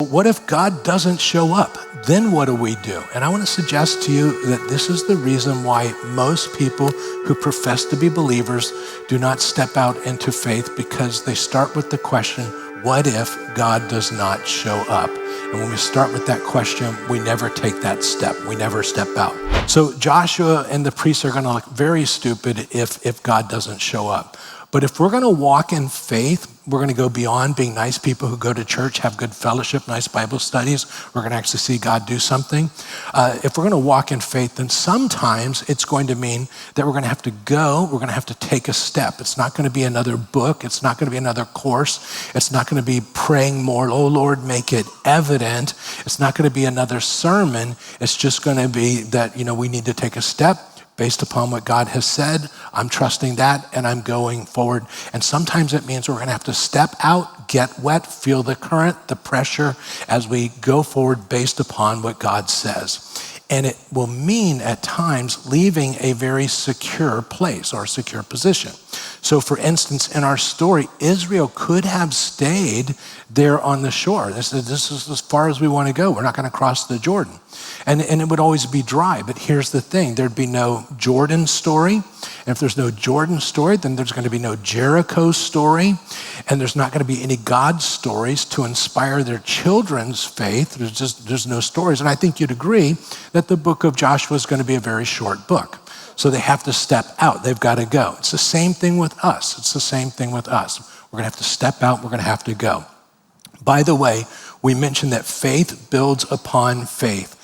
what if God doesn't show up? Then what do we do? And I want to suggest to you that this is the reason why most people who profess to be believers do not step out into faith, because they start with the question, what if God does not show up? And when we start with that question, we never take that step. We never step out. So Joshua and the priests are going to look very stupid if God doesn't show up. But if we're going to walk in faith, we're going to go beyond being nice people who go to church, have good fellowship, nice Bible studies. We're going to actually see God do something. If we're going to walk in faith, then sometimes it's going to mean that we're going to have to go, we're going to have to take a step. It's not going to be another book. It's not going to be another course. It's not going to be praying more, oh Lord, make it evident. It's not going to be another sermon. It's just going to be that, we need to take a step based upon what God has said. I'm trusting that and I'm going forward. And sometimes it means we're going to have to step out, get wet, feel the current, the pressure as we go forward based upon what God says. And it will mean at times leaving a very secure place or secure position. So for instance, in our story, Israel could have stayed there on the shore. They said, this is as far as we want to go. We're not going to cross the Jordan. And it would always be dry. But here's the thing. There'd be no Jordan story. And if there's no Jordan story, then there's going to be no Jericho story. And there's not going to be any God stories to inspire their children's faith. There's no stories. And I think you'd agree that the book of Joshua is going to be a very short book. So they have to step out. They've got to go. It's the same thing with us. It's the same thing with us. We're going to have to step out. We're going to have to go. By the way, we mentioned that faith builds upon faith.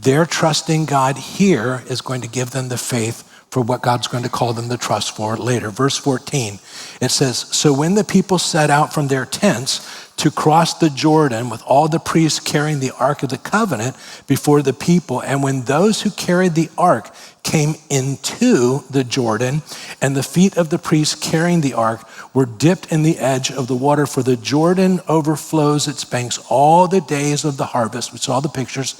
Their trusting God here is going to give them the faith for what God's going to call them to trust for later. Verse 14, it says, so when the people set out from their tents to cross the Jordan with all the priests carrying the Ark of the Covenant before the people, and when those who carried the Ark came into the Jordan, and the feet of the priests carrying the Ark were dipped in the edge of the water, for the Jordan overflows its banks all the days of the harvest. We saw the pictures.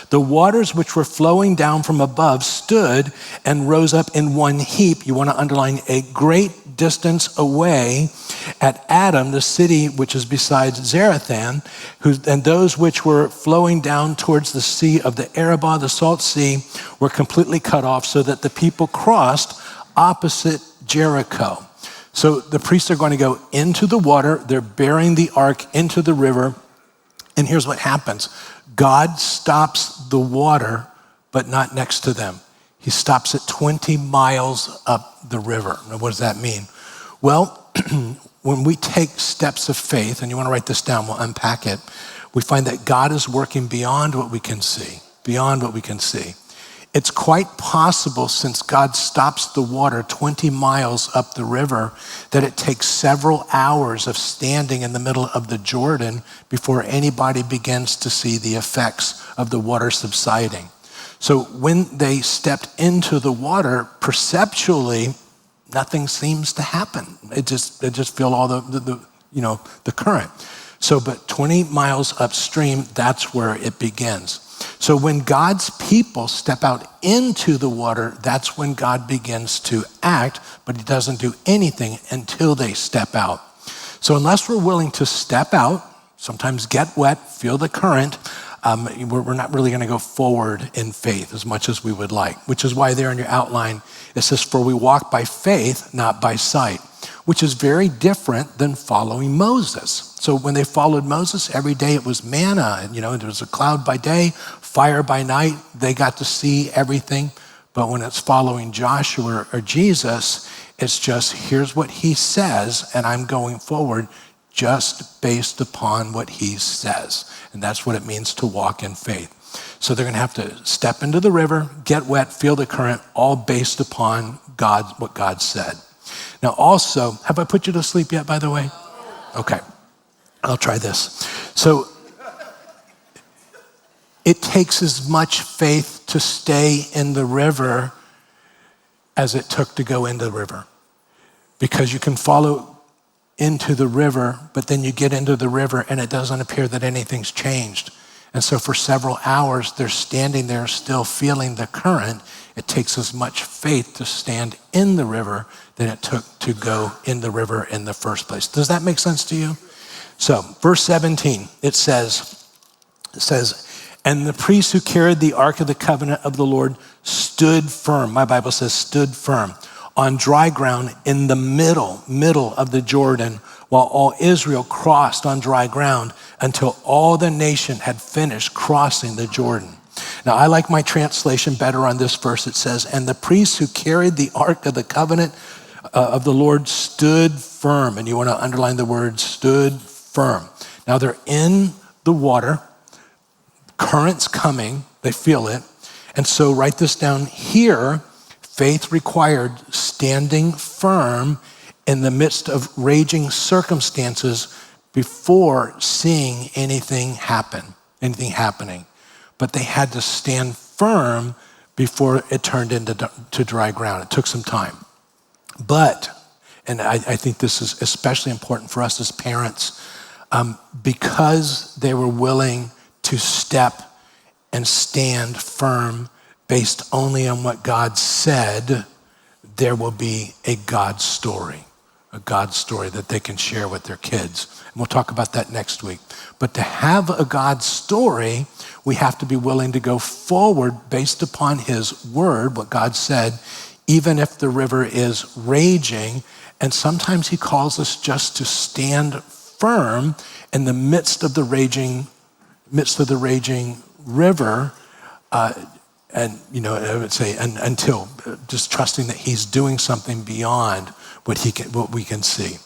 The waters which were flowing down from above stood and rose up in one heap. You want to underline a great distance away at Adam, the city which is beside Zarethan, and those which were flowing down towards the sea of the Arabah, the salt sea, were completely cut off, so that the people crossed opposite Jericho. So the priests are going to go into the water. They're bearing the ark into the river. And here's what happens. God stops the water, but not next to them. He stops it 20 miles up the river. Now, what does that mean? Well, when we take steps of faith, and you want to write this down, we'll unpack it, we find that God is working beyond what we can see, beyond what we can see. It's quite possible, since God stops the water 20 miles up the river, that it takes several hours of standing in the middle of the Jordan before anybody begins to see the effects of the water subsiding. So when they stepped into the water, perceptually, nothing seems to happen. They just feel all the current. So, but 20 miles upstream, that's where it begins. So when God's people step out into the water, that's when God begins to act, but he doesn't do anything until they step out. So unless we're willing to step out, sometimes get wet, feel the current, we're not really going to go forward in faith as much as we would like, which is why there in your outline, it says, for we walk by faith, not by sight, which is very different than following Moses. So when they followed Moses, every day it was manna, and there was a cloud by day, fire by night. They got to see everything. But when it's following Joshua or Jesus, it's just, here's what he says, and I'm going forward just based upon what he says. And that's what it means to walk in faith. So they're going to have to step into the river, get wet, feel the current, all based upon what God said. Now also, have I put you to sleep yet, by the way? Okay, I'll try this. So it takes as much faith to stay in the river as it took to go into the river. Because you can follow into the river, but then you get into the river and it doesn't appear that anything's changed. And so for several hours, they're standing there still feeling the current. It takes as much faith to stand in the river than it took to go in the river in the first place. Does that make sense to you? So verse 17, it says, It says, and the priests who carried the Ark of the Covenant of the Lord stood firm. My Bible says stood firm on dry ground in the middle of the Jordan, while all Israel crossed on dry ground until all the nation had finished crossing the Jordan. Now, I like my translation better on this verse. It says, and the priests who carried the Ark of the Covenant of the Lord stood firm. And you want to underline the word stood firm. Now, they're in the water. Current's coming. They feel it. And so write this down here. Faith required standing firm in the midst of raging circumstances before seeing anything happening. But they had to stand firm before it turned into dry ground. It took some time. But, and I think this is especially important for us as parents, because they were willing to step and stand firm based only on what God said, there will be a God story that they can share with their kids. And we'll talk about that next week. But to have a God story, we have to be willing to go forward based upon his word, what God said, even if the river is raging. And sometimes he calls us just to stand firm in the midst of the raging river, and I would say, until just trusting that he's doing something beyond what we can see.